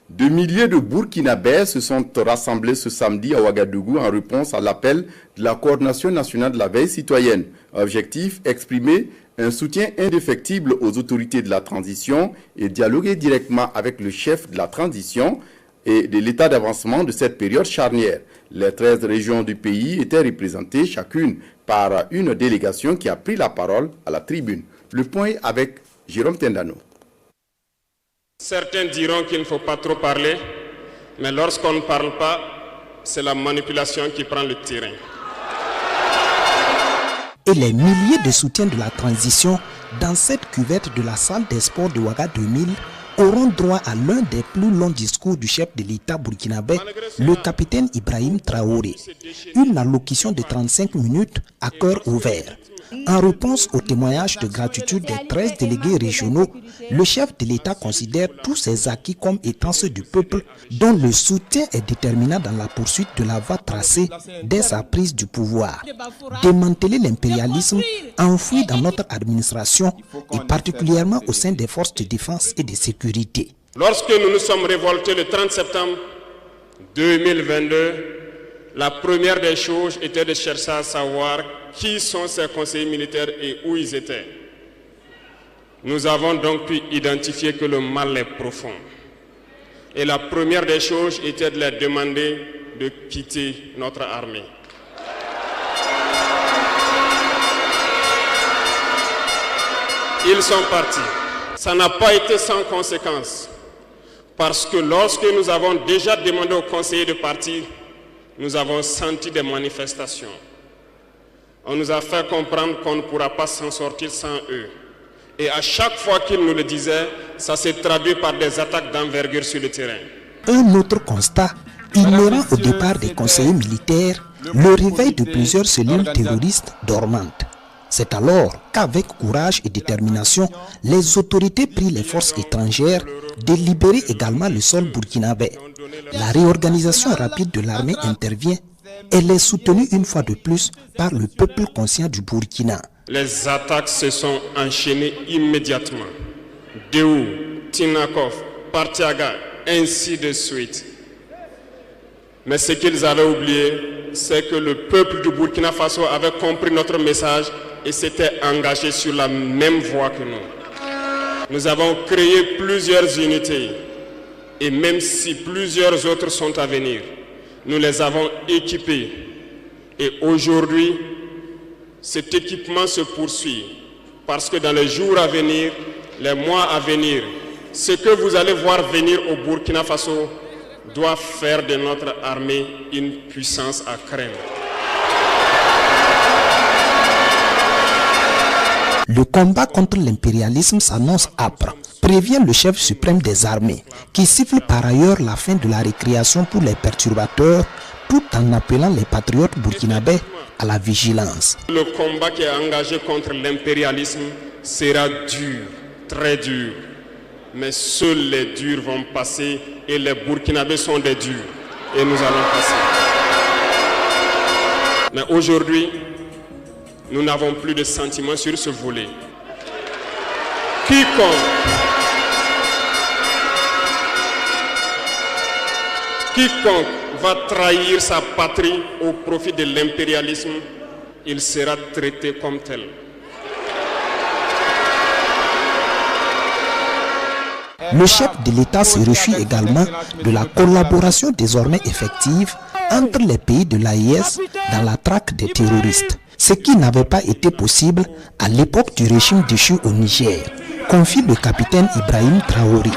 Des milliers de Burkinabés se sont rassemblés ce samedi à Ouagadougou en réponse à l'appel de la Coordination nationale de la veille citoyenne. Objectif, exprimer un soutien indéfectible aux autorités de la transition et dialoguer directement avec le chef de la transition et de l'état d'avancement de cette période charnière. Les 13 régions du pays étaient représentées chacune par une délégation qui a pris la parole à la tribune. Le point avec Jérôme Tendano. Certains diront qu'il ne faut pas trop parler, mais lorsqu'on ne parle pas, c'est la manipulation qui prend le terrain. Et les milliers de soutiens de la transition dans cette cuvette de la salle des sports de Ouaga 2000 auront droit à l'un des plus longs discours du chef de l'État burkinabé, le capitaine Ibrahim Traoré. Une allocution de 35 minutes à cœur ouvert. En réponse au témoignage de gratitude des 13 délégués régionaux, le chef de l'État considère tous ses acquis comme étant ceux du peuple, dont le soutien est déterminant dans la poursuite de la voie tracée dès sa prise du pouvoir. Démanteler l'impérialisme enfoui dans notre administration et particulièrement au sein des forces de défense et de sécurité. Lorsque nous nous sommes révoltés le 30 septembre 2022, la première des choses était de chercher à savoir qui sont ces conseillers militaires et où ils étaient. Nous avons donc pu identifier que le mal est profond. Et la première des choses était de leur demander de quitter notre armée. Ils sont partis. Ça n'a pas été sans conséquence. Parce que lorsque nous avons déjà demandé aux conseillers de partir, nous avons senti des manifestations. On nous a fait comprendre qu'on ne pourra pas s'en sortir sans eux. Et à chaque fois qu'ils nous le disaient, ça s'est traduit par des attaques d'envergure sur le terrain. Un autre constat, ignorant au départ des conseillers militaires, le réveil de plusieurs cellules terroristes dormantes. C'est alors qu'avec courage et détermination, les autorités prient les forces étrangères de libérer également le sol burkinabé. La réorganisation rapide de l'armée intervient. Elle est soutenue une fois de plus par le peuple conscient du Burkina. Les attaques se sont enchaînées immédiatement. Déou, Tinakov, Partiaga, ainsi de suite. Mais ce qu'ils avaient oublié, c'est que le peuple du Burkina Faso avait compris notre message et s'était engagé sur la même voie que nous. Nous avons créé plusieurs unités et même si plusieurs autres sont à venir, nous les avons équipés. Et aujourd'hui, cet équipement se poursuit parce que dans les jours à venir, les mois à venir, ce que vous allez voir venir au Burkina Faso doit faire de notre armée une puissance à craindre. Le combat contre l'impérialisme s'annonce âpre, prévient le chef suprême des armées, qui siffle par ailleurs la fin de la récréation pour les perturbateurs, tout en appelant les patriotes burkinabés à la vigilance. Le combat qui est engagé contre l'impérialisme sera dur, très dur. Mais seuls les durs vont passer et les Burkinabés sont des durs. Et nous allons passer. Mais aujourd'hui, nous n'avons plus de sentiments sur ce volet. Quiconque va trahir sa patrie au profit de l'impérialisme, il sera traité comme tel. Le chef de l'État se réjouit également de la collaboration désormais effective entre les pays de l'AES dans la traque des terroristes, ce qui n'avait pas été possible à l'époque du régime déchu au Niger, confie le capitaine Ibrahim Traoré.